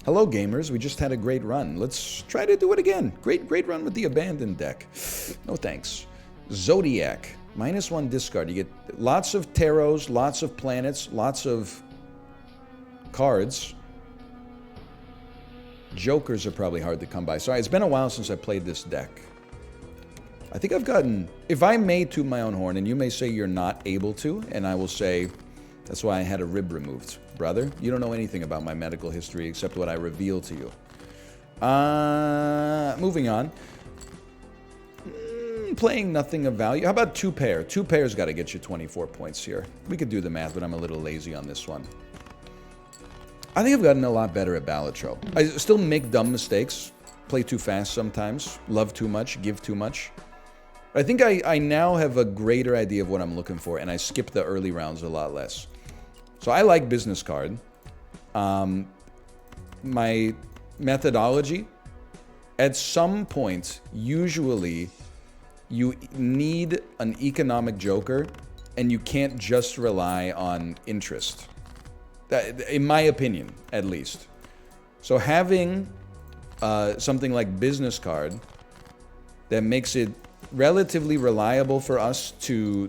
Hello, gamers. We just had a great run. Let's try to do it again. Great run with the abandoned deck. No thanks. Zodiac. -1 discard. You get lots of tarots, lots of planets, lots of cards. Jokers are probably hard to come by. Sorry, it's been a while since I played this deck. I think I've gotten... If I may toot my own horn, and you may say you're not able to, and I will say, that's why I had a rib removed. Brother, you don't know anything about my medical history except what I reveal to you. Moving on. Playing nothing of value. How about 2 pair? 2 pairs got to get you 24 points here. We could do the math, but I'm a little lazy on this one. I think I've gotten a lot better at Balatro. I still make dumb mistakes. Play too fast sometimes. Love too much. Give too much. I think I now have a greater idea of what I'm looking for, and I skip the early rounds a lot less. So I like business card. My methodology, at some point, usually you need an economic joker, and you can't just rely on interest. In my opinion, at least. So having something like business card that makes it relatively reliable for us to,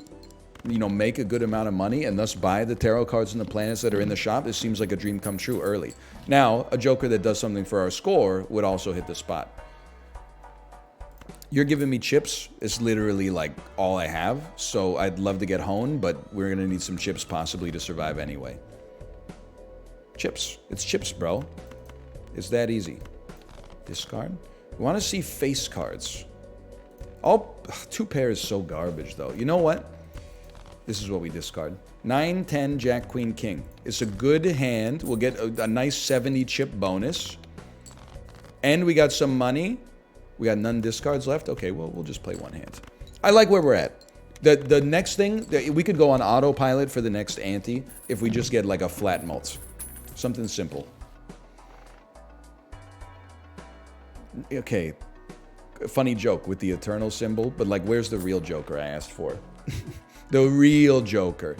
you know, make a good amount of money and thus buy the tarot cards and the planets that are in the shop, it seems like a dream come true early. Now, a joker that does something for our score would also hit the spot. You're giving me chips. It's literally like all I have, so I'd love to get honed, but we're gonna need some chips possibly to survive anyway. Chips. It's chips, bro. It's that easy. Discard. We want to see face cards. All 2 pairs so garbage, though. You know what? This is what we discard. 9, 10, Jack, Queen, King. It's a good hand. We'll get a nice 70 chip bonus. And we got some money. We got none discards left. Okay, well, we'll just play 1 hand. I like where we're at. The next thing, we could go on autopilot for the next ante if we just get like a flat mult. Something simple. Okay. Funny joke with the eternal symbol, but like, where's the real joker I asked for? The real joker.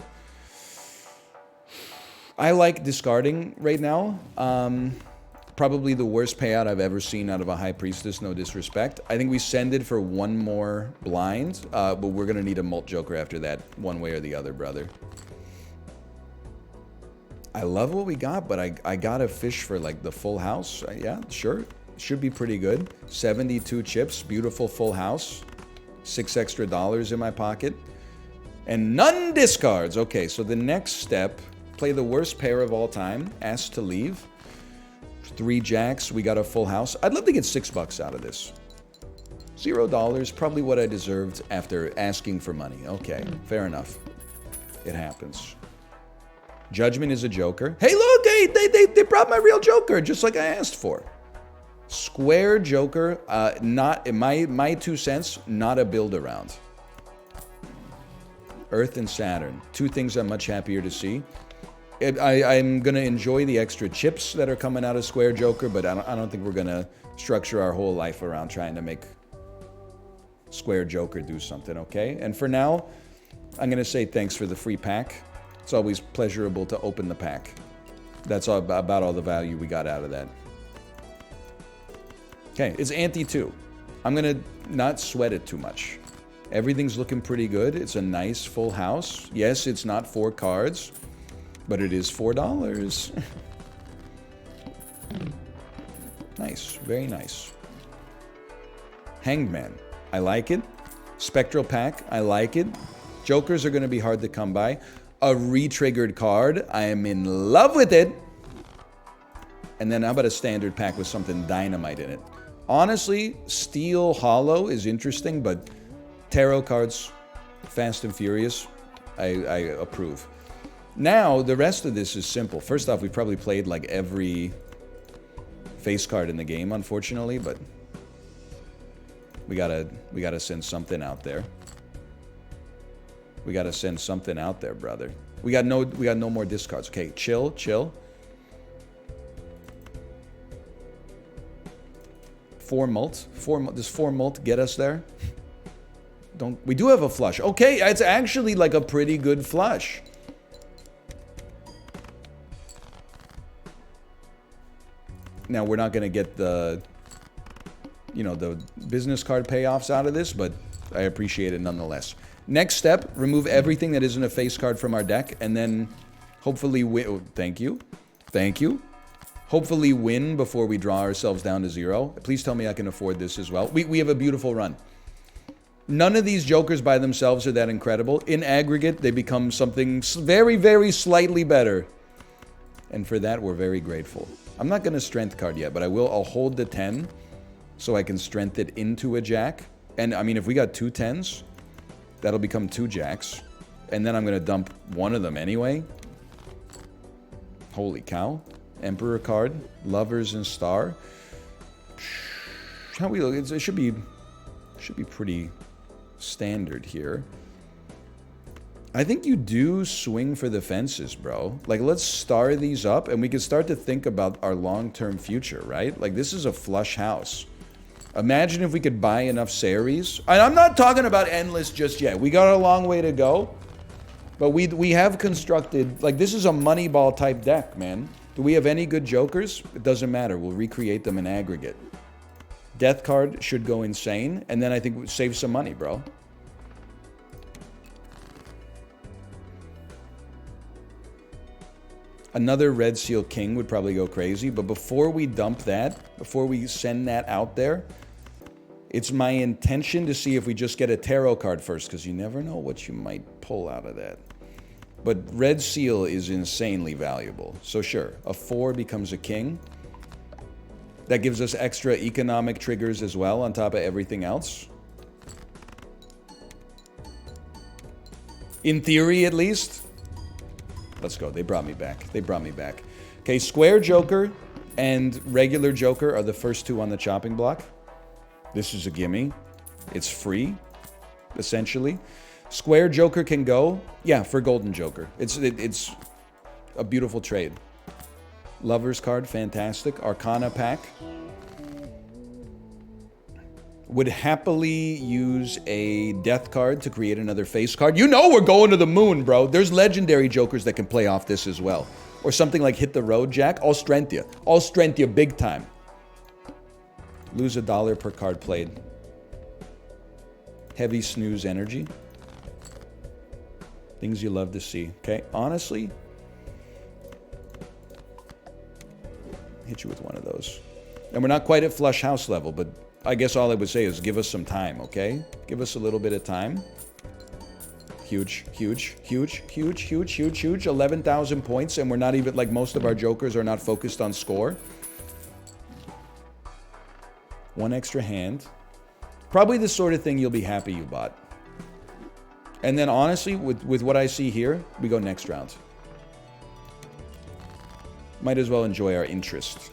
I like discarding right now. Probably the worst payout I've ever seen out of a high priestess, no disrespect. I think we send it for 1 more blind, but we're going to need a mult joker after that, one way or the other, brother. I love what we got, but I got a fish for like the full house. Yeah, sure. Should be pretty good. 72 chips, beautiful full house. $6 extra in my pocket. And none discards. Okay, so the next step, play the worst pair of all time. Asked to leave. 3 jacks, we got a full house. I'd love to get $6 out of this. $0, probably what I deserved after asking for money. Okay, fair enough. It happens. Judgment is a joker. Hey, look, they brought my real joker, just like I asked for. Square joker, not in my 2 cents, not a build around. Earth and Saturn, 2 things I'm much happier to see. I'm gonna enjoy the extra chips that are coming out of Square Joker, but I don't think we're gonna structure our whole life around trying to make Square Joker do something. Okay, and for now, I'm gonna say thanks for the free pack. It's always pleasurable to open the pack. That's about all the value we got out of that. Okay, it's ante 2. I'm gonna not sweat it too much. Everything's looking pretty good. It's a nice full house. Yes, it's not 4 cards, but it is $4. Nice, very nice. Hanged Man, I like it. Spectral Pack, I like it. Jokers are gonna be hard to come by. A re-triggered card, I am in love with it. And then how about a standard pack with something dynamite in it? Honestly, Steel Hollow is interesting, but tarot cards, Fast and Furious, I approve. Now, the rest of this is simple. First off, we probably played like every face card in the game, unfortunately, but we gotta send something out there. We gotta send something out there, brother. We got no more discards. Okay, chill. Four mult. Does 4 mult get us there? We do have a flush. Okay, it's actually like a pretty good flush. Now, we're not going to get the, you know, the business card payoffs out of this, but I appreciate it nonetheless. Next step, remove everything that isn't a face card from our deck, and then hopefully win. Oh, thank you. Thank you. Hopefully win before we draw ourselves down to 0. Please tell me I can afford this as well. We have a beautiful run. None of these jokers by themselves are that incredible. In aggregate, they become something very, very slightly better. And for that, we're very grateful. I'm not going to strength card yet, but I'll hold the 10 so I can strength it into a jack. And I mean, if we got 2 10s, that'll become 2 jacks. And then I'm going to dump one of them anyway. Holy cow. Emperor card, Lovers and Star. How we look? It should be pretty standard here. I think you do swing for the fences, bro. Like, let's star these up, and we can start to think about our long-term future, right? Like, this is a flush house. Imagine if we could buy enough series. And I'm not talking about endless just yet. We got a long way to go. But we have constructed, like, this is a Moneyball type deck, man. Do we have any good jokers? It doesn't matter. We'll recreate them in aggregate. Death card should go insane, and then I think we'll save some money, bro. Another Red Seal King would probably go crazy, but before we dump that, before we send that out there, it's my intention to see if we just get a tarot card first, because you never know what you might pull out of that. But Red Seal is insanely valuable. So sure, a 4 becomes a king. That gives us extra economic triggers as well on top of everything else. In theory, at least. Let's go. They brought me back. They brought me back. Okay, Square Joker and Regular Joker are the first 2 on the chopping block. This is a gimme. It's free, essentially. Square Joker can go, yeah, for Golden Joker. It's a beautiful trade. Lovers card, fantastic. Arcana pack. Would happily use a death card to create another face card. You know we're going to the moon, bro. There's legendary jokers that can play off this as well. Or something like Hit the Road Jack. I'll strength you. I'll strength you big time. Lose $1 per card played. Heavy snooze energy. Things you love to see. Okay, honestly, hit you with one of those. And we're not quite at flush house level, but I guess all I would say is give us some time, okay? Give us a little bit of time. Huge, huge, huge, huge, huge, huge, huge. 11,000 points, and we're not even, like, most of our jokers are not focused on score. One extra hand. Probably the sort of thing you'll be happy you bought. And then, honestly, with what I see here, we go next round. Might as well enjoy our interest.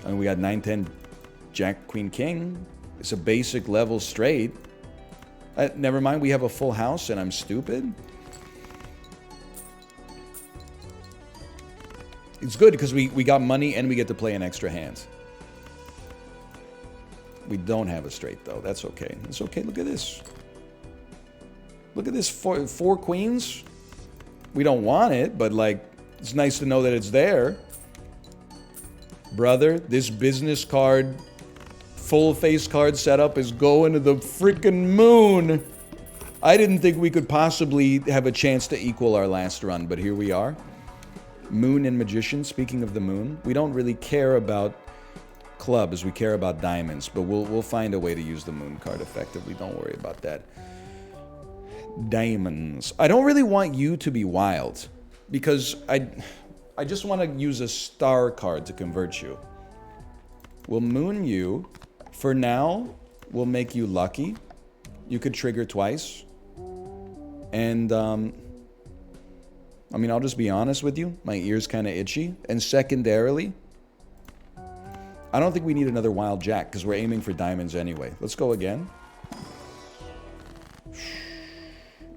And we got 9-10 Jack, Queen, King. It's a basic level straight. Never mind, we have a full house and I'm stupid. It's good because we got money and we get to play an extra hand. We don't have a straight, though. That's okay. It's okay. Look at this. Look at this. Four queens. We don't want it, but, like, it's nice to know that it's there. Brother, this business card, full face card setup is going to the freaking moon. I didn't think we could possibly have a chance to equal our last run, but here we are. Moon and Magician. Speaking of the moon, we don't really care about clubs, we care about diamonds, but we'll find a way to use the moon card effectively. Don't worry about that. Diamonds. I don't really want you to be wild because I just want to use a star card to convert you. We'll moon you. For now, we'll make you lucky. You could trigger twice. And I mean, I'll just be honest with you. My ear's kind of itchy. And secondarily, I don't think we need another wild jack because we're aiming for diamonds anyway. Let's go again.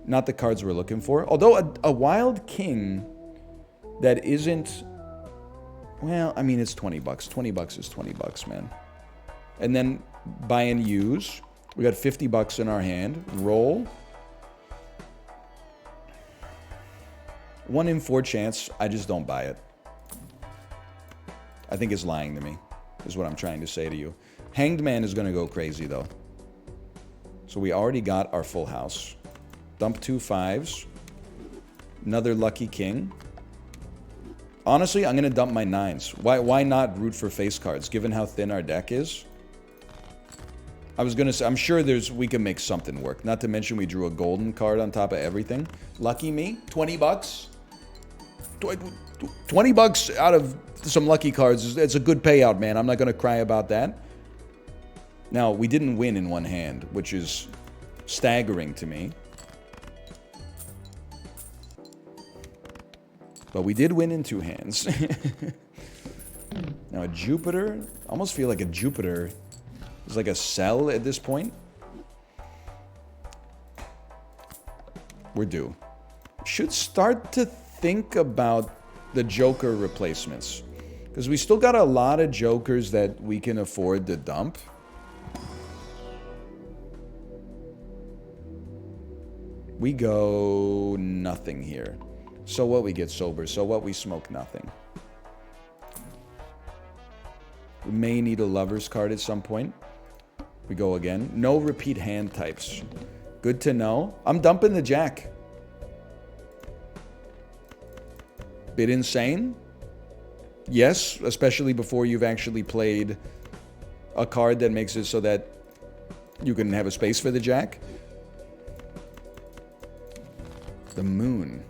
Not the cards we're looking for. Although a wild king that isn't... Well, I mean, it's 20 bucks. 20 bucks is 20 bucks, man. And then buy and use. We got 50 bucks in our hand. Roll. 1 in 4 chance. I just don't buy it. I think is lying to me, is what I'm trying to say to you. Hanged Man is going to go crazy, though. So we already got our full house. Dump 2 5s. Another Lucky King. Honestly, I'm going to dump my 9s. Why not root for face cards, given how thin our deck is? I was going to say, I'm sure we can make something work. Not to mention we drew a golden card on top of everything. Lucky me, 20 bucks. 20 bucks out of some lucky cards, it's a good payout, man. I'm not going to cry about that. Now, we didn't win in one hand, which is staggering to me. But we did win in 2 hands. Now, a Jupiter, I almost feel like a Jupiter is like a sell at this point. We're due. Should start to think about the Joker replacements. Because we still got a lot of Jokers that we can afford to dump. We go nothing here. So what, we get sober. So what, we smoke nothing. We may need a Lover's card at some point. We go again. No repeat hand types. Good to know. I'm dumping the Jack. Bit insane? Yes, especially before you've actually played a card that makes it so that you can have a space for the Jack. The Moon.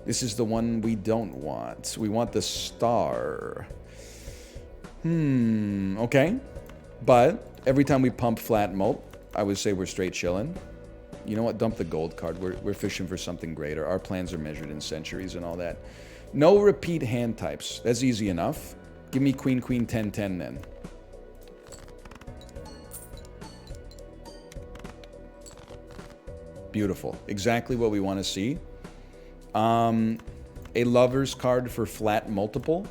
This is the one we don't want. We want the Star. Okay. But every time we pump flat mult, I would say we're straight chilling. You know what? Dump the gold card. We're fishing for something greater. Our plans are measured in centuries and all that. No repeat hand types. That's easy enough. Give me Queen, Queen, 10, 10 then. Beautiful. Exactly what we want to see. A Lover's card for flat multiple.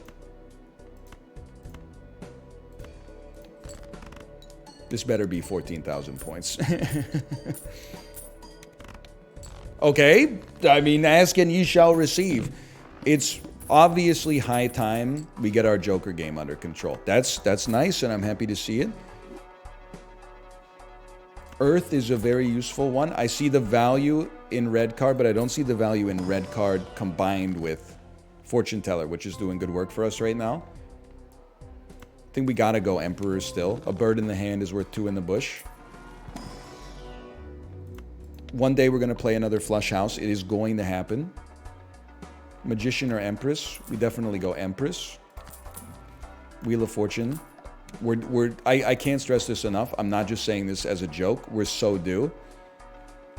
This better be 14,000 points. Okay. I mean, ask and ye shall receive. It's obviously high time we get our Joker game under control. That's nice, and I'm happy to see it. Earth is a very useful one. I see the value in red card, but I don't see the value in red card combined with Fortune Teller, which is doing good work for us right now. I think we gotta go Emperor still. A bird in the hand is worth 2 in the bush. One day we're gonna play another flush house. It is going to happen. Magician or Empress? We definitely go Empress. Wheel of Fortune. I can't stress this enough. I'm not just saying this as a joke. We're so due.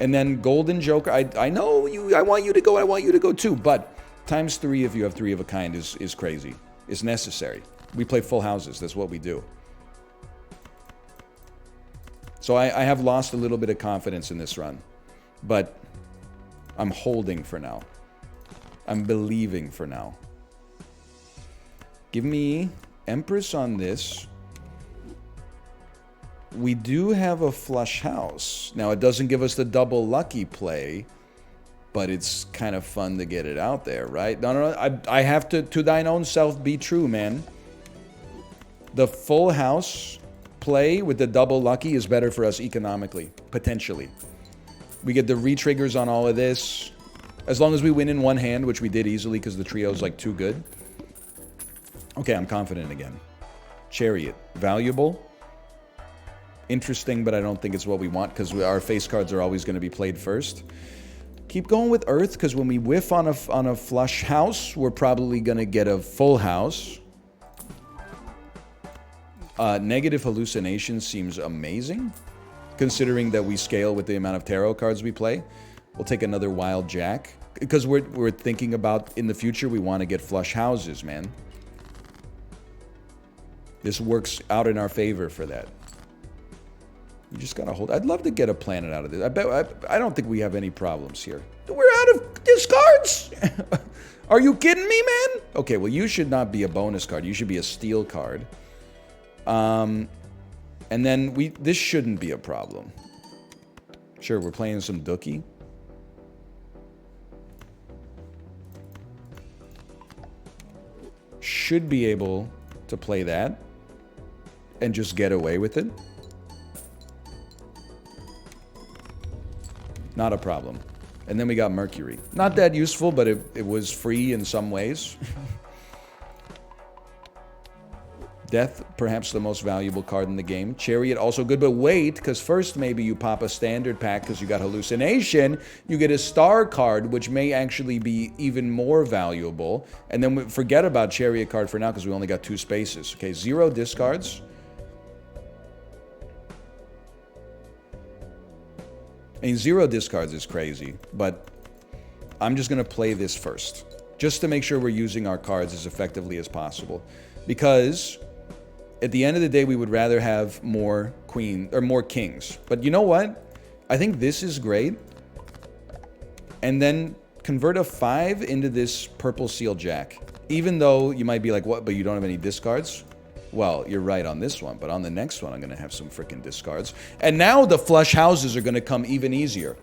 And then Golden Joker. I know you. I want you to go. I want you to go too. But times 3 if you have 3 of a kind is crazy. It's necessary. We play full houses. That's what we do. So I have lost a little bit of confidence in this run. But I'm holding for now. I'm believing for now. Give me Empress on this. We do have a flush house. Now, it doesn't give us the double lucky play, but it's kind of fun to get it out there, right? No. I have to thine own self be true, man. The full house play with the double lucky is better for us economically, potentially. We get the re-triggers on all of this. As long as we win in one hand, which we did easily because the trio's like too good. Okay, I'm confident again. Chariot. Valuable. Interesting, but I don't think it's what we want because our face cards are always going to be played first. Keep going with Earth because when we whiff on a flush house, we're probably going to get a full house. Negative Hallucination seems amazing considering that we scale with the amount of tarot cards we play. We'll take another Wild Jack because we're thinking about in the future we want to get flush houses, man. This works out in our favor for that. You just gotta hold. I'd love to get a planet out of this. I don't think we have any problems here. We're out of discards. Are you kidding me, man? Okay, well you should not be a bonus card. You should be a steal card. And then this shouldn't be a problem. Sure, we're playing some Dookie. Should be able to play that and just get away with it. Not a problem. And then we got Mercury. Not that useful, but it was free in some ways. Death, perhaps the most valuable card in the game. Chariot, also good, but wait, because first maybe you pop a standard pack because you got Hallucination. You get a star card, which may actually be even more valuable. And then we forget about Chariot card for now because we only got 2 spaces. Okay, 0 discards. I mean, 0 discards is crazy, but I'm just going to play this first. Just to make sure we're using our cards as effectively as possible. Because at the end of the day, we would rather have more more kings. But you know what? I think this is great. And then convert a 5 into this purple seal jack. Even though you might be like, what, but you don't have any discards? Well, you're right on this one, but on the next one, I'm going to have some freaking discards. And now the flush houses are going to come even easier.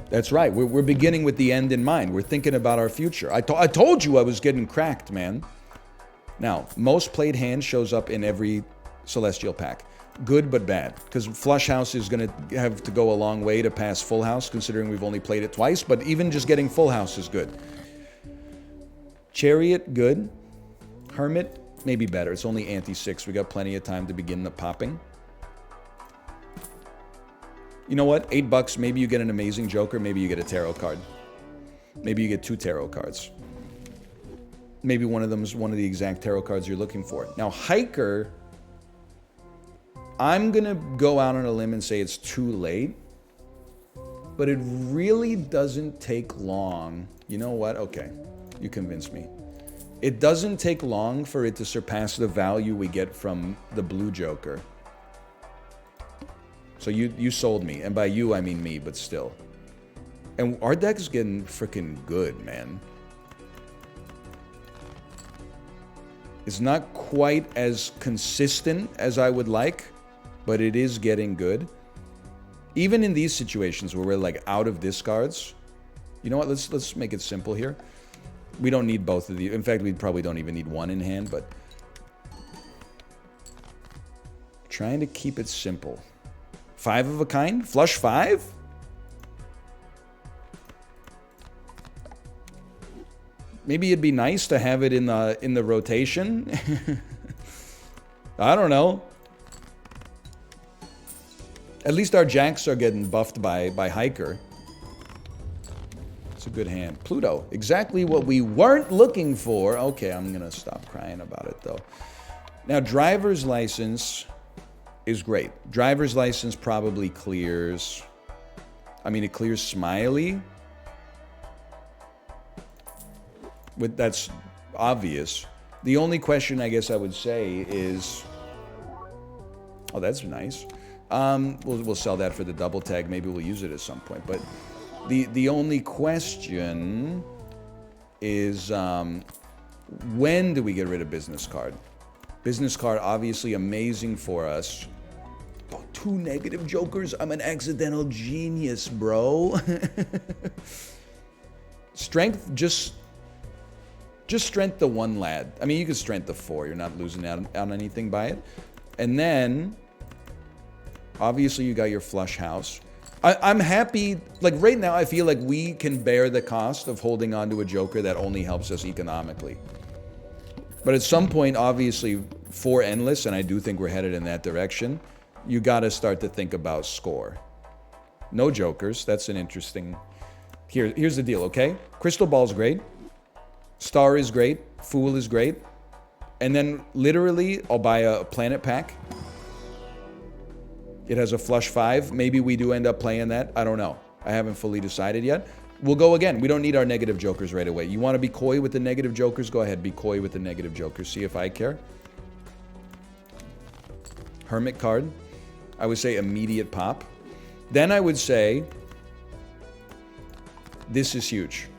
That's right. We're beginning with the end in mind. We're thinking about our future. I told you I was getting cracked, man. Now, most played hand shows up in every Celestial pack. Good but bad. Because Flush House is going to have to go a long way to pass Full House, considering we've only played it twice. But even just getting Full House is good. Chariot, good. Hermit, maybe better. It's only anti-6. We got plenty of time to begin the popping. You know what? $8, maybe you get an amazing Joker, maybe you get a tarot card. Maybe you get 2 tarot cards. Maybe one of them is one of the exact tarot cards you're looking for. Now, Hiker, I'm going to go out on a limb and say it's too late. But it really doesn't take long. You know what? Okay, you convinced me. It doesn't take long for it to surpass the value we get from the blue Joker. So you sold me, and by you I mean me, but still. And our deck's getting freaking good, man. It's not quite as consistent as I would like, but it is getting good. Even in these situations where we're like out of discards, you know what? Let's make it simple here. We don't need both of these. In fact, we probably don't even need one in hand, but trying to keep it simple. 5 of a kind? Flush 5? Maybe it'd be nice to have it in the rotation. I don't know. At least our jacks are getting buffed by Hiker. It's a good hand. Pluto, exactly what we weren't looking for. Okay, I'm gonna stop crying about it though. Now, driver's license is great. Driver's license probably clears. I mean, it clears Smiley. That's obvious. The only question I guess I would say is, oh, that's nice. We'll sell that for the double tag. Maybe we'll use it at some point. But the only question is, when do we get rid of business card? Business card, obviously amazing for us. Oh, 2 negative jokers? I'm an accidental genius, bro. Strength, just strength the 1 lad. I mean, you can strength the 4. You're not losing out on anything by it. And then, obviously, you got your flush house. I'm happy. Like, right now, I feel like we can bear the cost of holding on to a joker that only helps us economically. But at some point, obviously, for Endless, and I do think we're headed in that direction, you got to start to think about score. No jokers. That's an interesting... Here's the deal, okay? Crystal Ball's great. Star is great. Fool is great. And then, literally, I'll buy a planet pack. It has a flush 5. Maybe we do end up playing that. I don't know. I haven't fully decided yet. We'll go again. We don't need our negative jokers right away. You want to be coy with the negative jokers? Go ahead. Be coy with the negative jokers. See if I care. Hermit card. I would say immediate pop. Then I would say this is huge.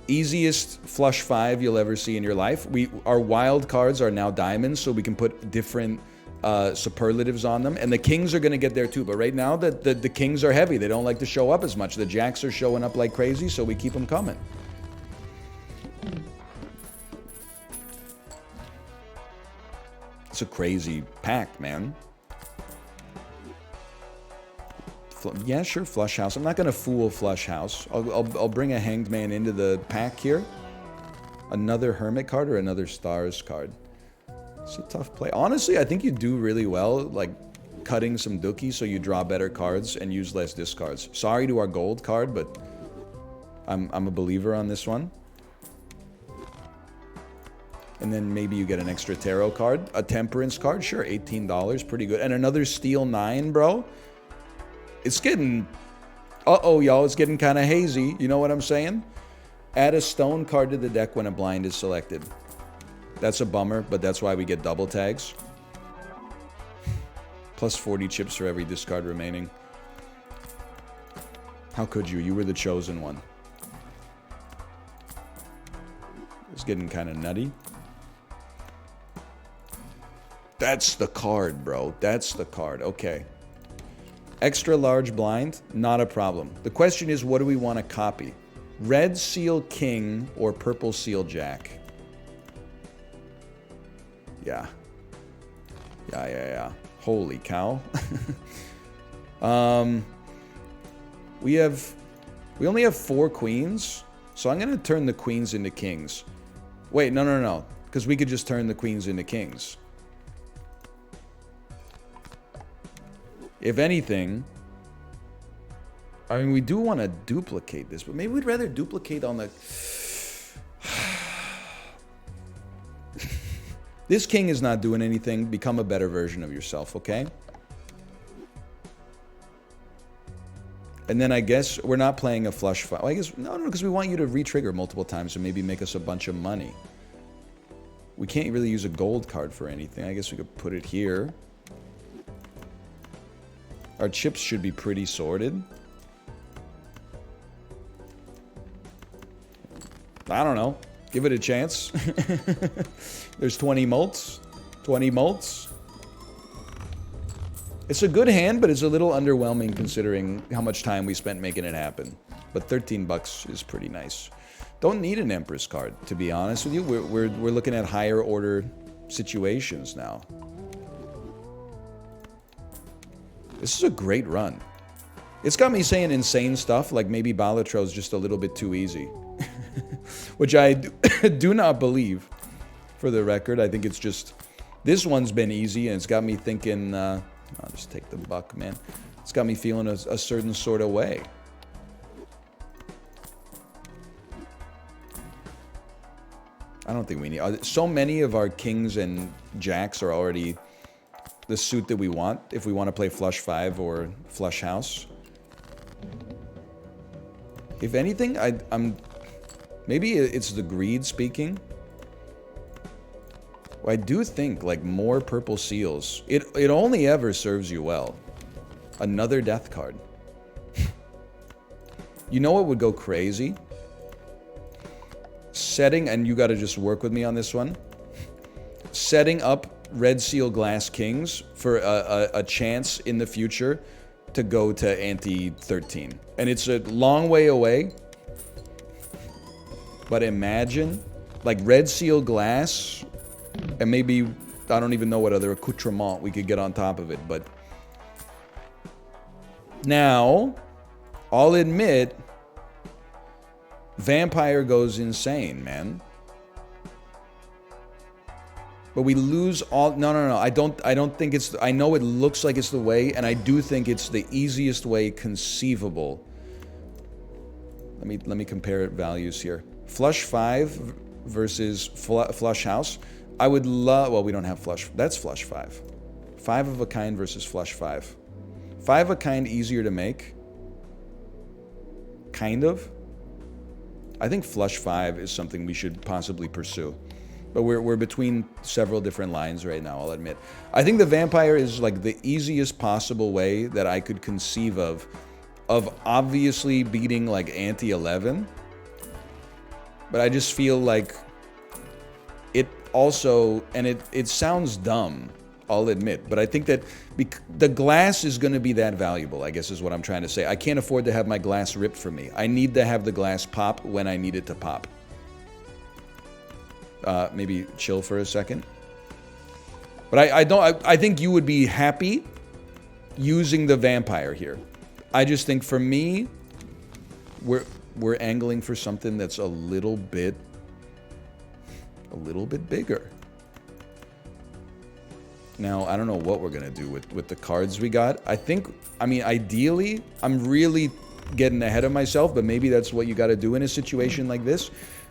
Easiest flush 5 you'll ever see in your life. Our wild cards are now diamonds, so we can put different superlatives on them. And the kings are going to get there too. But right now, the kings are heavy. They don't like to show up as much. The jacks are showing up like crazy, so we keep them coming. It's a crazy pack, man. Yeah, sure, Flush House. I'm not going to fool Flush House. I'll bring a Hanged Man into the pack here. Another Hermit card or another Stars card. It's a tough play. Honestly, I think you do really well, like, cutting some dookie so you draw better cards and use less discards. Sorry to our gold card, but I'm a believer on this one. And then maybe you get an extra tarot card. A Temperance card, sure, $18, pretty good. And another Steel 9, bro. It's getting... Uh-oh, y'all, it's getting kind of hazy. You know what I'm saying? Add a stone card to the deck when a blind is selected. That's a bummer, but that's why we get double tags. Plus 40 chips for every discard remaining. How could you? You were the chosen one. It's getting kind of nutty. That's the card, bro. That's the card. Okay. Extra large blind, not a problem. The question is, what do we want to copy? Red Seal King or Purple Seal Jack? Yeah. Yeah. Holy cow. We only have 4 queens, so I'm going to turn the queens into kings. Wait, no. Because we could just turn the queens into kings. If anything, I mean, we do want to duplicate this, but maybe we'd rather duplicate on the... This king is not doing anything. Become a better version of yourself, okay? And then I guess we're not playing a flush five. Well, I guess, no, because we want you to re-trigger multiple times and maybe make us a bunch of money. We can't really use a gold card for anything. I guess we could put it here. Our chips should be pretty sorted. I don't know. Give it a chance. There's 20 mults. 20 mults. It's a good hand, but it's a little underwhelming considering how much time we spent making it happen. But 13 bucks is pretty nice. Don't need an Empress card, to be honest with you. We're looking at higher order situations now. This is a great run. It's got me saying insane stuff, like maybe Balatro is just a little bit too easy. Which I do not believe, for the record. I think it's just... This one's been easy, and it's got me thinking... I'll just take the buck, man. It's got me feeling a certain sort of way. I don't think we need... So many of our kings and jacks are already the suit that we want, if we want to play flush 5 or flush house. If anything, I'm... Maybe it's the greed speaking. Well, I do think, like, more purple seals. It only ever serves you well. Another death card. You know what would go crazy? Setting, and you got to just work with me on this one. Setting up Red Seal Glass Kings for a chance in the future to go to ante-13. And it's a long way away. But imagine, like, Red Seal Glass, and maybe, I don't even know what other accoutrement we could get on top of it, but... Now, I'll admit, Vampire goes insane, man. But we lose all... No. I don't think it's... I know it looks like it's the way, and I do think it's the easiest way conceivable. Let me compare values here. Flush 5 versus flush house. I would love... Well, we don't have flush... That's flush 5. 5 of a kind versus flush 5. 5 of a kind easier to make. Kind of. I think flush 5 is something we should possibly pursue. But we're between several different lines right now, I'll admit. I think the Vampire is like the easiest possible way that I could conceive of obviously beating like ante-11. But I just feel like it also, and it sounds dumb, I'll admit, but I think that the glass is going to be that valuable, I guess is what I'm trying to say. I can't afford to have my glass ripped from me. I need to have the glass pop when I need it to pop. Maybe chill for a second. But I think you would be happy using the vampire here. I just think for me, we're angling for something that's a little bit bigger. Now, I don't know what we're gonna do with the cards we got. I mean, ideally, I'm really getting ahead of myself, but maybe that's what you gotta do in a situation like this.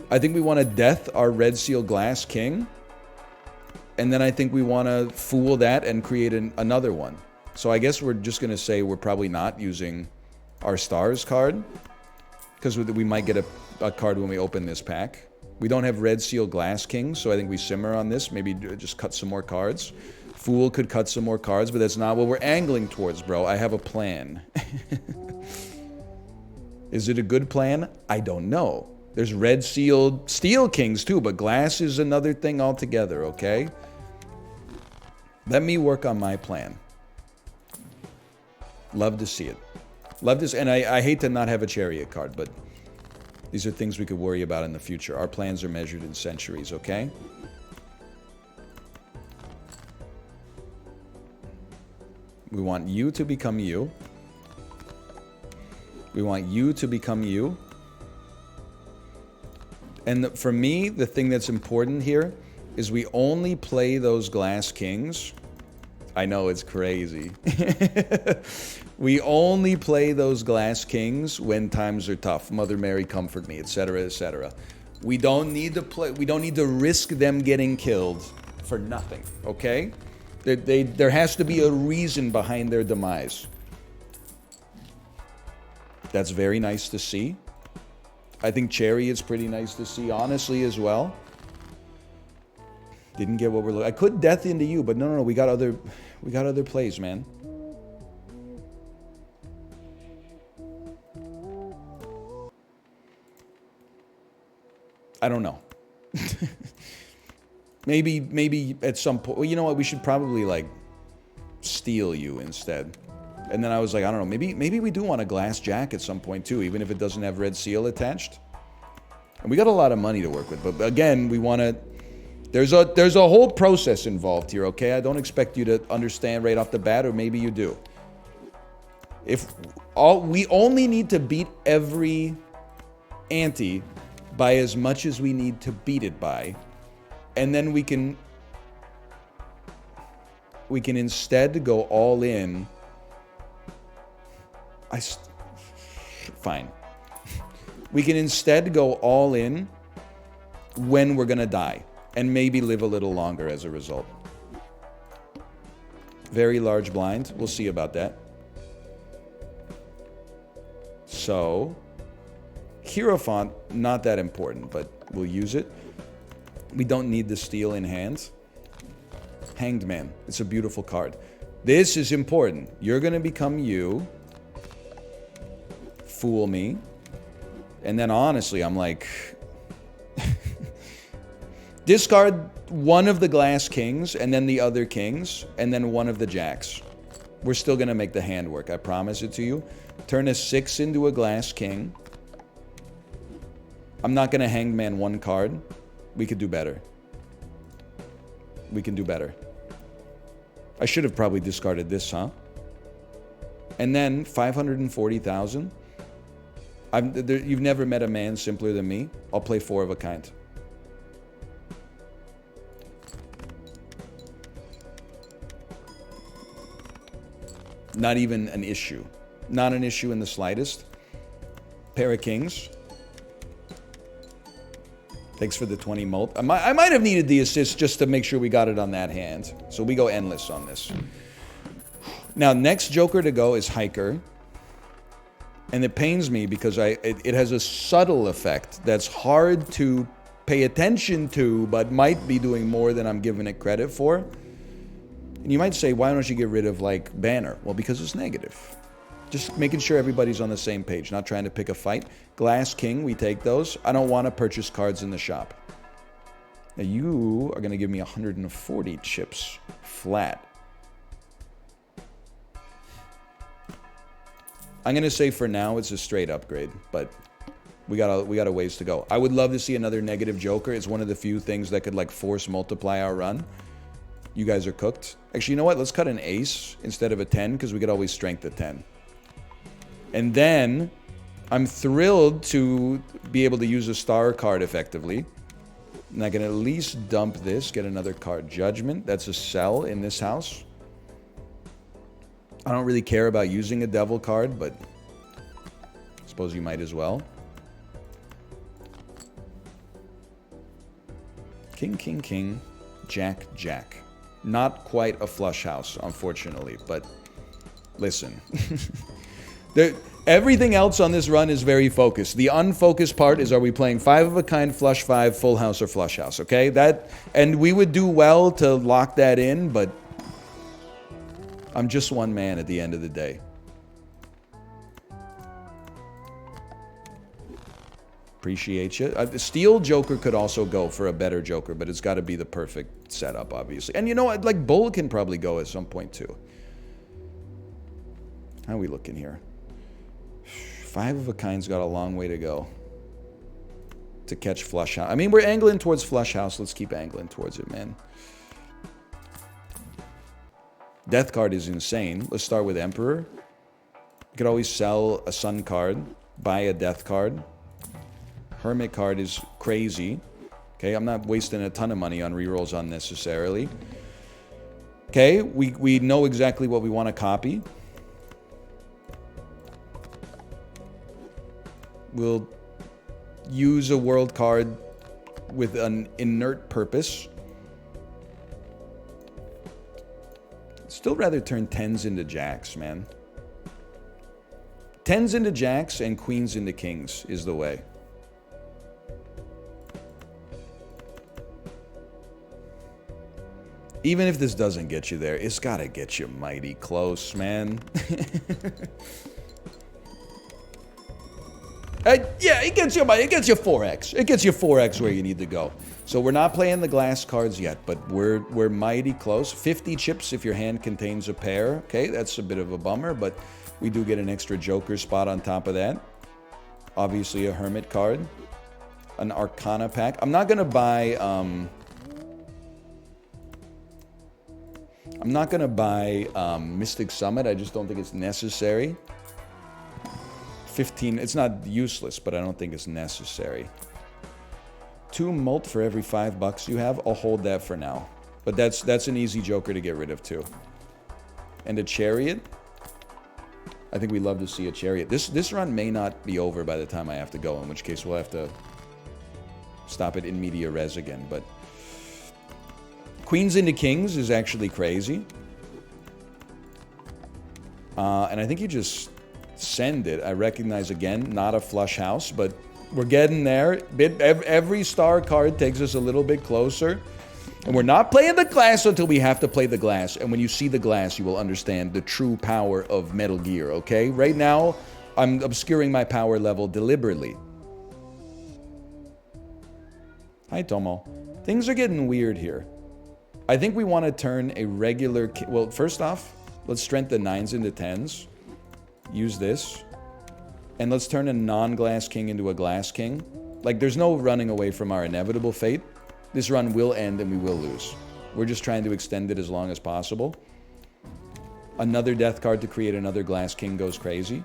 I think we want to death our Red Seal Glass King. And then I think we want to fool that and create another one. So I guess we're just going to say we're probably not using our stars card. Because we might get a card when we open this pack. We don't have Red Seal Glass Kings, so I think we simmer on this. Maybe just cut some more cards. Fool could cut some more cards, but that's not what we're angling towards, bro. I have a plan. Is it a good plan? I don't know. There's Red Sealed Steel Kings too, but glass is another thing altogether, okay? Let me work on my plan. Love to see it. Love this, and I hate to not have a Chariot card, but these are things we could worry about in the future. Our plans are measured in centuries, okay? We want you to become you. We want you to become you. And for me, the thing that's important here is we only play those Glass Kings. I know, it's crazy. We only play those Glass Kings when times are tough. Mother Mary, comfort me, etc., etc. We don't need to risk them getting killed for nothing, okay? There has to be a reason behind their demise. That's very nice to see. I think Chariot's pretty nice to see, honestly, as well. Didn't get what we're looking. I could death into you, but no, we got other plays, man. I don't know. maybe at some point. Well, you know what? We should probably like steal you instead. And then I was like, I don't know. Maybe we do want a Glass Jack at some point too, even if it doesn't have Red Seal attached. And we got a lot of money to work with, but again, we want to. There's a whole process involved here, okay? I don't expect you to understand right off the bat, or maybe you do. We only need to beat every ante by as much as we need to beat it by, and then we can instead go all in. Fine. We can instead go all in when we're gonna die, and maybe live a little longer as a result. Very large blind. We'll see about that. So, Hierophant, not that important, but we'll use it. We don't need the steel in hand. Hanged Man. It's a beautiful card. This is important. You're going to become you. Fool me. And then honestly, I'm like... discard one of the Glass Kings, and then the other Kings, and then one of the Jacks. We're still going to make the hand work. I promise it to you. Turn a 6 into a Glass King. I'm not going to Hangman one card. We could do better. We can do better. I should have probably discarded this, huh? And then 540,000. You've never met a man simpler than me. I'll play 4 of a kind. Not even an issue. Not an issue in the slightest. Pair of Kings. Thanks for the 20 mult. I might have needed the assist just to make sure we got it on that hand. So we go endless on this. Now, next Joker to go is Hiker. And it pains me because it has a subtle effect that's hard to pay attention to, but might be doing more than I'm giving it credit for. And you might say, why don't you get rid of, like, Banner? Well, because it's negative. Just making sure everybody's on the same page, not trying to pick a fight. Glass King, we take those. I don't want to purchase cards in the shop. Now, you are going to give me 140 chips flat. I'm going to say for now it's a straight upgrade, but we got a ways to go. I would love to see another negative Joker. It's one of the few things that could, like, force multiply our run. You guys are cooked. Actually, you know what? Let's cut an ace instead of a 10 because we could always strength a 10. And then I'm thrilled to be able to use a star card effectively. And I can at least dump this, get another card. Judgment, that's a sell in this house. I don't really care about using a devil card, but I suppose you might as well. King, king, king. Jack, jack. Not quite a flush house, unfortunately, but listen. Everything else on this run is very focused. The unfocused part is, are we playing 5 of a kind, flush 5, full house, or flush house, okay? And we would do well to lock that in, but I'm just one man at the end of the day. Appreciate you. The Steel Joker could also go for a better Joker, but it's got to be the perfect setup, obviously. And you know what? Like, Bull can probably go at some point, too. How are we looking here? 5 of a kind's got a long way to go to catch flush house. I mean, we're angling towards flush house. Let's keep angling towards it, man. Death card is insane. Let's start with Emperor. You could always sell a Sun card, buy a Death card. Hermit card is crazy. Okay, I'm not wasting a ton of money on rerolls unnecessarily. Okay, we know exactly what we want to copy. We'll use a world card with an inert purpose. Still rather turn 10s into jacks, man. 10s into jacks and queens into kings is the way. Even if this doesn't get you there, it's gotta get you mighty close, man. Yeah, it gets you 4x. It gets you 4x where you need to go. So we're not playing the glass cards yet, but we're mighty close. 50 chips if your hand contains a pair. Okay, that's a bit of a bummer, but we do get an extra Joker spot on top of that. Obviously a Hermit card. An Arcana pack. I'm not gonna buy Mystic Summit. I just don't think it's necessary. 15, it's not useless, but I don't think it's necessary. 2 Molt for every $5 you have. I'll hold that for now. But that's an easy Joker to get rid of too. And a Chariot. I think we'd love to see a Chariot. This run may not be over by the time I have to go, in which case we'll have to stop it in media res again. But Queens into Kings is actually crazy. And I think you just send it. I recognize, again, not a flush house, but we're getting there. Every star card takes us a little bit closer. And we're not playing the glass until we have to play the glass. And when you see the glass, you will understand the true power of Metal Gear, okay? Right now, I'm obscuring my power level deliberately. Hi, Tomo. Things are getting weird here. I think we want to turn a regular... Well, first off, let's strengthen the 9s into 10s. Use this. And let's turn a non-glass king into a glass king. Like, there's no running away from our inevitable fate. This run will end and we will lose. We're just trying to extend it as long as possible. Another death card to create another glass king goes crazy.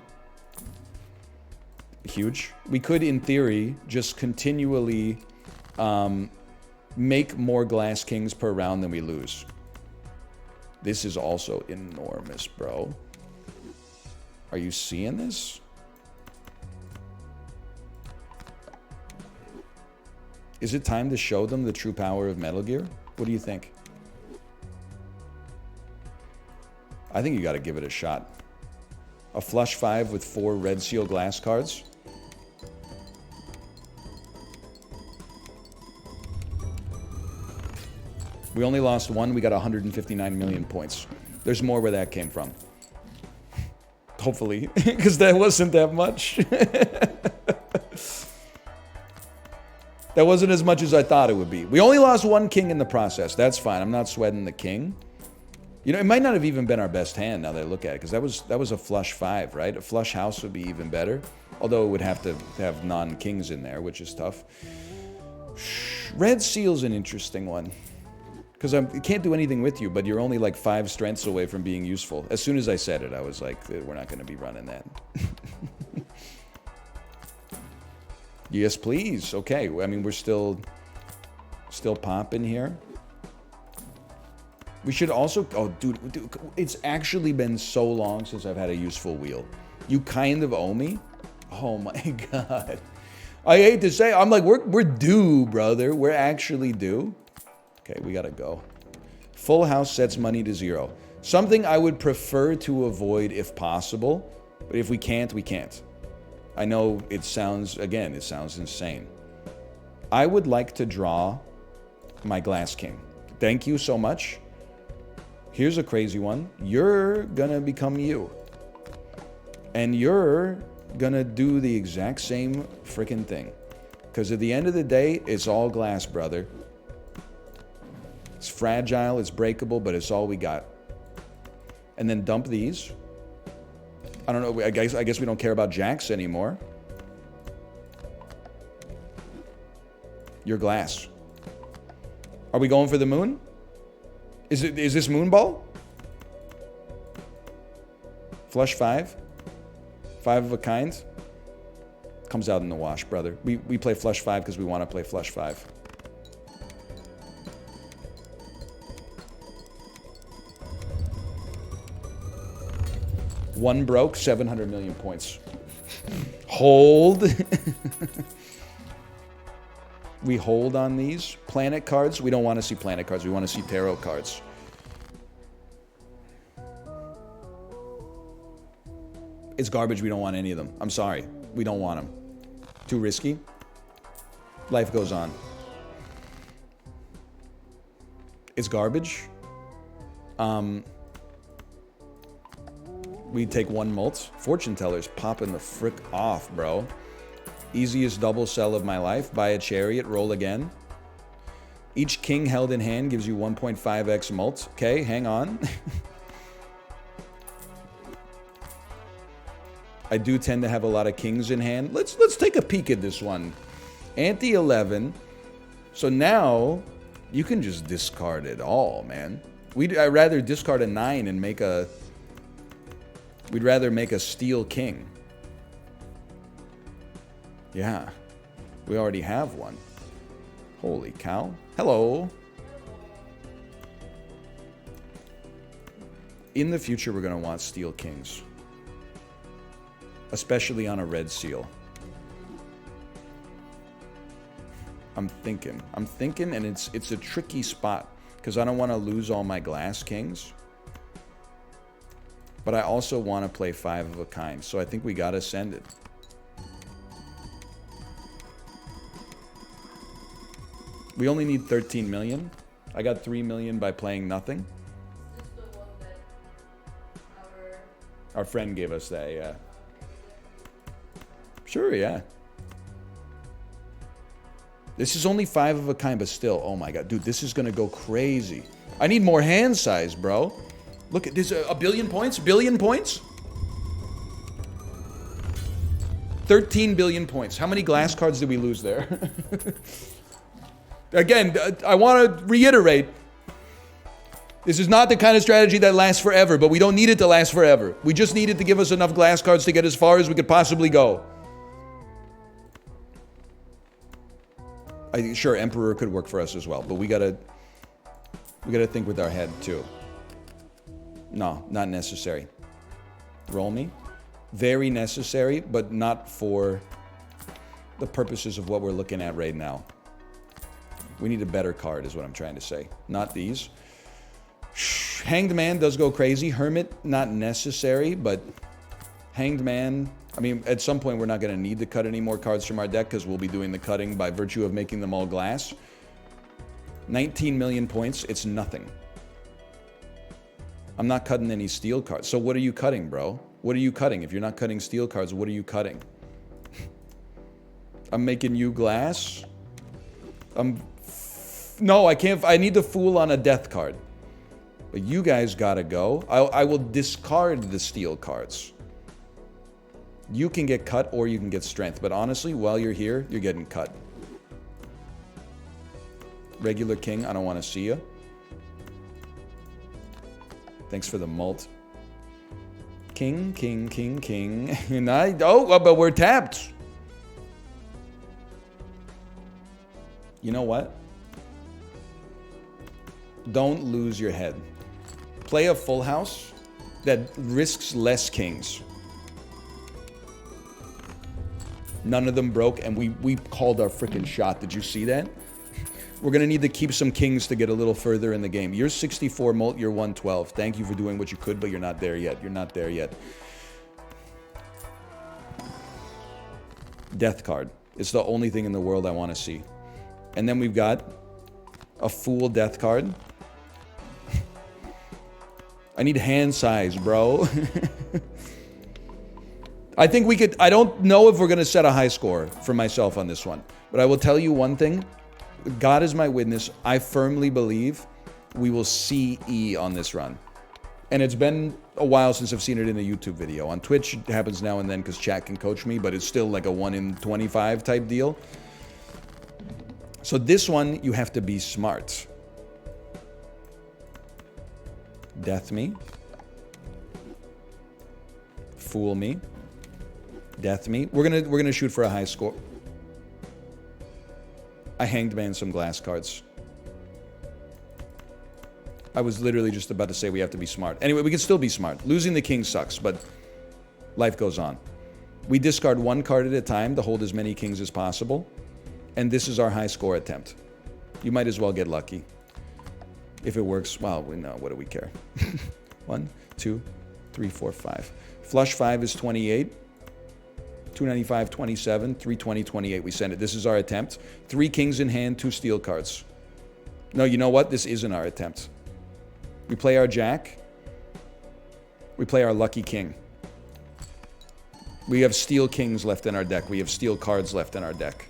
Huge. We could, in theory, just continually make more glass kings per round than we lose. This is also enormous, bro. Are you seeing this? Is it time to show them the true power of Metal Gear? What do you think? I think you got to give it a shot. A flush 5 with 4 red seal glass cards. We only lost 1. We got 159 million points. There's more where that came from. Hopefully, because that wasn't that much. That wasn't as much as I thought it would be. We only lost 1 king in the process. That's fine. I'm not sweating the king. You know, it might not have even been our best hand now that I look at it, because that was a flush 5, right? A flush house would be even better. Although it would have to have non-kings in there, which is tough. Red Seal's an interesting one. Because I can't do anything with you, but you're only like 5 strengths away from being useful. As soon as I said it, I was like, we're not going to be running that. Yes, please. Okay, I mean, we're still popping here. We should also... Oh, dude, it's actually been so long since I've had a useful wheel. You kind of owe me? Oh my god. I hate to say, I'm like, we're due, brother. We're actually due. Okay, we gotta go. Full house sets money to 0. Something I would prefer to avoid if possible, but if we can't, we can't. I know it sounds, again, it sounds insane. I would like to draw my Glass King. Thank you so much. Here's a crazy one. You're gonna become you. And you're gonna do the exact same freaking thing. Because at the end of the day, it's all glass, brother. It's fragile, it's breakable, but it's all we got. And then dump these. I don't know, I guess we don't care about jacks anymore. You're glass. Are we going for the moon? Is this moon ball? Flush 5? 5 of a kind? Comes out in the wash, brother. We play flush 5 because we want to play flush 5. One broke, 700 million points. Hold. We hold on these. Planet cards, we don't want to see planet cards. We want to see tarot cards. It's garbage. We don't want any of them. I'm sorry. We don't want them. Too risky. Life goes on. It's garbage. We take 1 mult. Fortune tellers popping the frick off, bro. Easiest double sell of my life. Buy a chariot, roll again. Each king held in hand gives you 1.5x mult. Okay, hang on. I do tend to have a lot of kings in hand. Let's take a peek at this one. Ante 11. So now you can just discard it all, man. I'd rather discard a 9 and make a... We'd rather make a steel king. Yeah. We already have one. Holy cow. Hello. In the future, we're going to want steel kings. Especially on a red seal. I'm thinking, and it's a tricky spot because I don't want to lose all my glass kings. But I also want to play 5 of a kind, so I think we gotta send it. We only need 13 million. I got 3 million by playing nothing. This is the one that our friend gave us that, yeah. Sure, yeah. This is only 5 of a kind, but still, oh my god. Dude, this is gonna go crazy. I need more hand size, bro. Look at this, a billion points? Billion points? 13 billion points. How many glass cards did we lose there? Again, I want to reiterate, this is not the kind of strategy that lasts forever, but we don't need it to last forever. We just need it to give us enough glass cards to get as far as we could possibly go. Sure, Emperor could work for us as well, but we gotta think with our head too. No, not necessary. Roll me. Very necessary, but not for the purposes of what we're looking at right now. We need a better card is what I'm trying to say. Not these. Hanged Man does go crazy. Hermit, not necessary, but Hanged Man... I mean, at some point we're not going to need to cut any more cards from our deck because we'll be doing the cutting by virtue of making them all glass. 19 million points, it's nothing. I'm not cutting any steel cards. So what are you cutting, bro? What are you cutting? If you're not cutting steel cards, what are you cutting? I'm making you glass? No, I can't. I need to fool on a death card. But you guys gotta go. I will discard the steel cards. You can get cut or you can get strength. But honestly, while you're here, you're getting cut. Regular king, I don't want to see you. Thanks for the mult. King, king, king, king. And but we're tapped. You know what? Don't lose your head. Play a full house that risks less kings. None of them broke, and we called our freaking shot. Did you see that? We're going to need to keep some kings to get a little further in the game. You're 64 molt, you're 112. Thank you for doing what you could, but you're not there yet. You're not there yet. Death card. It's the only thing in the world I want to see. And then we've got a fool death card. I need hand size, bro. I think we could... I don't know if we're going to set a high score for myself on this one. But I will tell you one thing. God is my witness. I firmly believe we will see E on this run. And it's been a while since I've seen it in a YouTube video. On Twitch, it happens now and then because chat can coach me, but it's still like a 1 in 25 type deal. So this one, you have to be smart. Death me. Fool me. Death me. We're gonna shoot for a high score. I hanged man some glass cards. I was literally just about to say we have to be smart. Anyway, we can still be smart. Losing the king sucks, but life goes on. We discard one card at a time to hold as many kings as possible. And this is our high score attempt. You might as well get lucky. If it works, well, no, what do we care? 1, 2, 3, 4, 5. Flush 5 is 28. 295, 27, 320, 28. We send it. This is our attempt. 3 kings in hand, 2 steel cards. No, you know what? This isn't our attempt. We play our jack. We play our lucky king. We have steel kings left in our deck. We have steel cards left in our deck.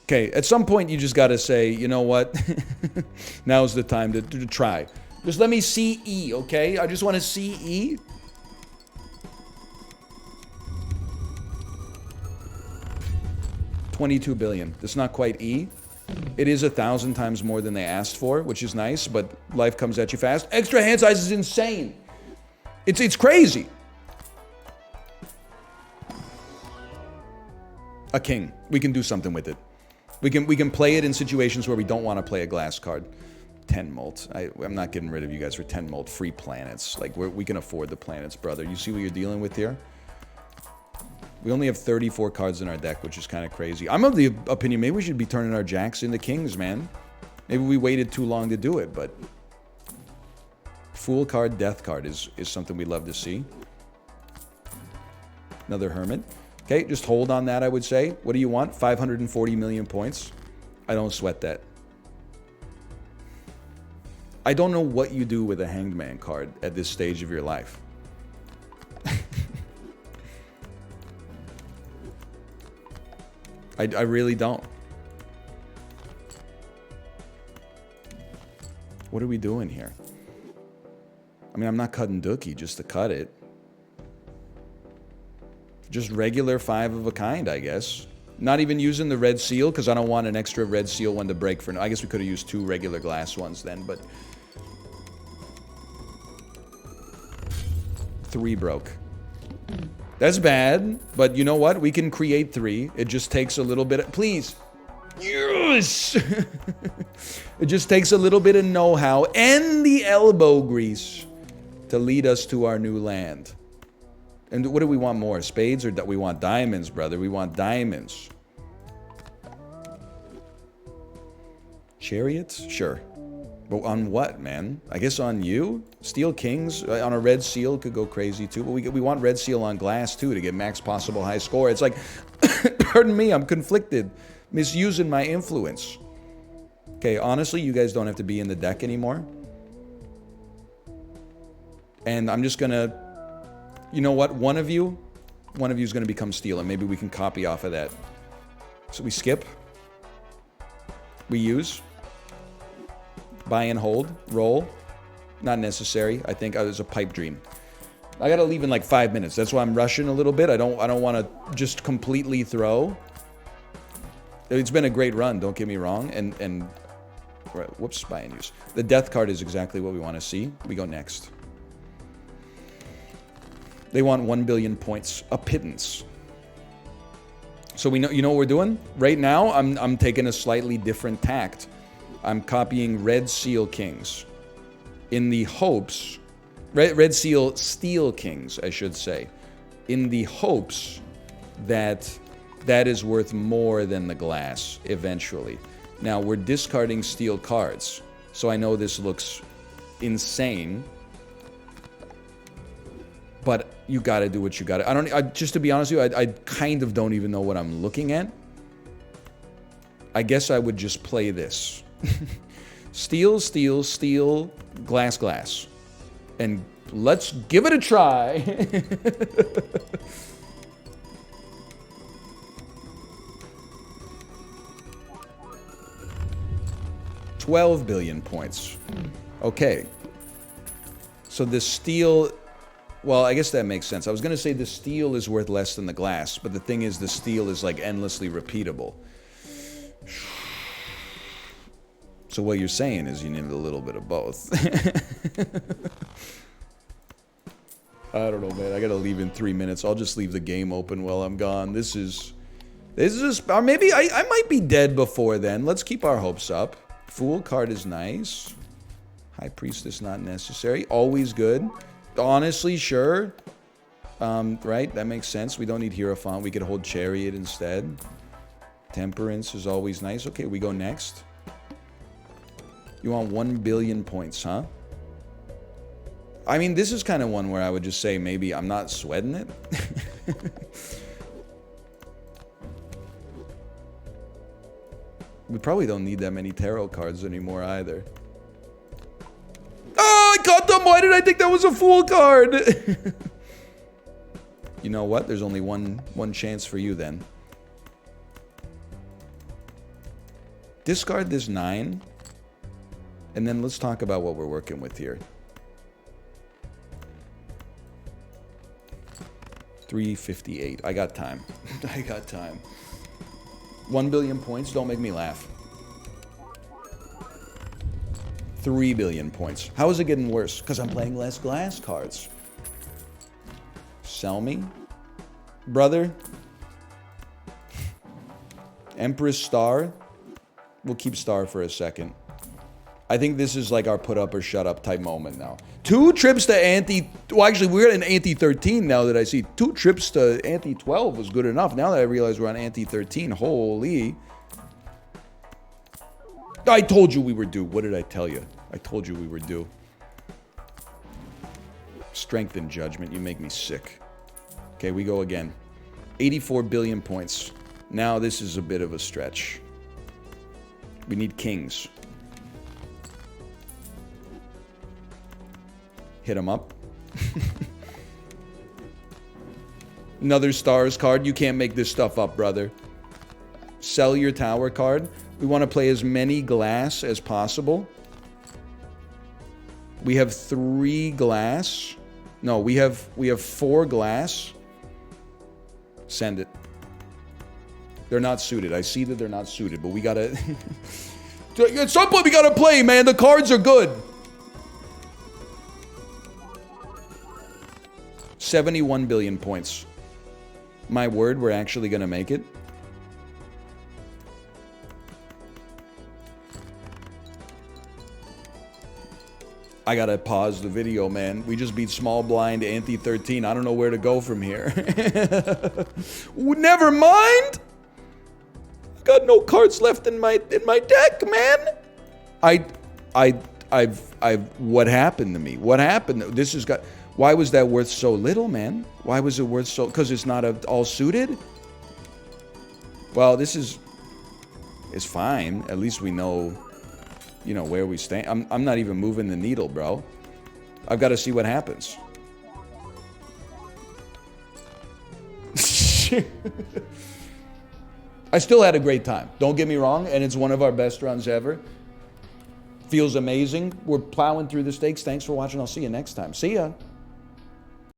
Okay, at some point you just gotta say, you know what? Now's the time to try. Just let me see E, okay? I just want to see E. $22 billion. That's not quite E. It is 1,000 times more than they asked for, which is nice, but life comes at you fast. Extra hand size is insane. It's crazy. A king. We can do something with it. We can play it in situations where we don't want to play a glass card. 10 molt. I'm not getting rid of you guys for 10 molt. Free planets. Like, we can afford the planets, brother. You see what you're dealing with here? We only have 34 cards in our deck, which is kind of crazy. I'm of the opinion maybe we should be turning our jacks into kings, man. Maybe we waited too long to do it, but... Fool card, death card is something we'd love to see. Another hermit. Okay, just hold on that, I would say. What do you want? 540 million points. I don't sweat that. I don't know what you do with a Hanged Man card at this stage of your life. I really don't. What are we doing here? I mean, I'm not cutting Dookie just to cut it. Just regular 5 of a kind, I guess. Not even using the red seal, because I don't want an extra red seal one to break for... I guess we could have used 2 regular glass ones then, but... 3 broke. That's bad, but you know what? We can create 3. It just takes a little bit of... Please! Yes! It just takes a little bit of know-how and the elbow grease to lead us to our new land. And what do we want more? Spades or we want diamonds, brother? We want diamonds. Chariots? Sure. But on what, man? I guess on you? Steel kings on a red seal could go crazy too. But we want red seal on glass too to get max possible high score. It's like, pardon me, I'm conflicted. Misusing my influence. Okay, honestly, you guys don't have to be in the deck anymore. And I'm just gonna... You know what? One of you is going to become steel, and maybe we can copy off of that. So we skip. We use. Buy and hold. Roll. Not necessary. I think it was a pipe dream. I gotta leave in like 5 minutes. That's why I'm rushing a little bit. I don't want to just completely throw. It's been a great run, don't get me wrong. And whoops, buy and use. The death card is exactly what we want to see. We go next. They want 1 billion points, a pittance. So we know, you know what we're doing? Right now, I'm taking a slightly different tact. I'm copying Red Seal Kings. In the hopes... Red Seal Steel Kings, I should say. In the hopes that that is worth more than the glass, eventually. Now, we're discarding steel cards. So I know this looks insane. But you gotta do what you gotta. Just to be honest with you, I kind of don't even know what I'm looking at. I guess I would just play this. Steel, steel, steel, glass, glass. And let's give it a try. $12 billion points. Okay. So the steel... Well, I guess that makes sense. I was going to say the steel is worth less than the glass, but the thing is the steel is like endlessly repeatable. So what you're saying is you need a little bit of both. I don't know, man. I got to leave in 3 minutes. I'll just leave the game open while I'm gone. This is or maybe I might be dead before then. Let's keep our hopes up. Fool card is nice. High Priestess not necessary. Always good. Honestly, sure. Right? That makes sense. We don't need Hierophant. We could hold Chariot instead. Temperance is always nice. Okay, we go next. You want 1 billion points, huh? I mean, this is kind of one where I would just say maybe I'm not sweating it. We probably don't need that many tarot cards anymore either. Oh, I caught them! Why did I think that was a Fool card? You know what? There's only one chance for you then. Discard this 9. And then let's talk about what we're working with here. 358. I got time. I got time. 1 billion points. Don't make me laugh. 3 billion points. How is it getting worse? Because I'm playing less glass cards. Sell me? Brother? Empress Star? We'll keep Star for a second. I think this is like our put up or shut up type moment now. 2 trips to anti... Well, actually, we're at an anti-13 now that I see. 2 trips to anti-12 was good enough. Now that I realize we're on anti-13, holy... I told you we were due. What did I tell you? I told you we were due. Strength and judgment. You make me sick. Okay, we go again. 84 billion points. Now this is a bit of a stretch. We need kings. Hit him up. Another stars card. You can't make this stuff up, brother. Sell your tower card. We want to play as many glass as possible. We have 3 glass. No, we have 4 glass. Send it. They're not suited. I see that they're not suited, but we gotta... At some point we gotta play, man. The cards are good. 71 billion points. My word, we're actually gonna make it. I gotta pause the video, man. We just beat small blind anti-13. I don't know where to go from here. Never mind. I got no cards left in my deck, man. What happened to me? What happened? This has got. Why was that worth so little, man? Why was it worth so? Because it's not all suited. Well, this is. It's fine. At least we know. You know where we stand. I'm not even moving the needle, bro. I've got to see what happens. I still had a great time. Don't get me wrong, and it's one of our best runs ever. Feels amazing. We're plowing through the stakes. Thanks for watching. I'll see you next time. See ya.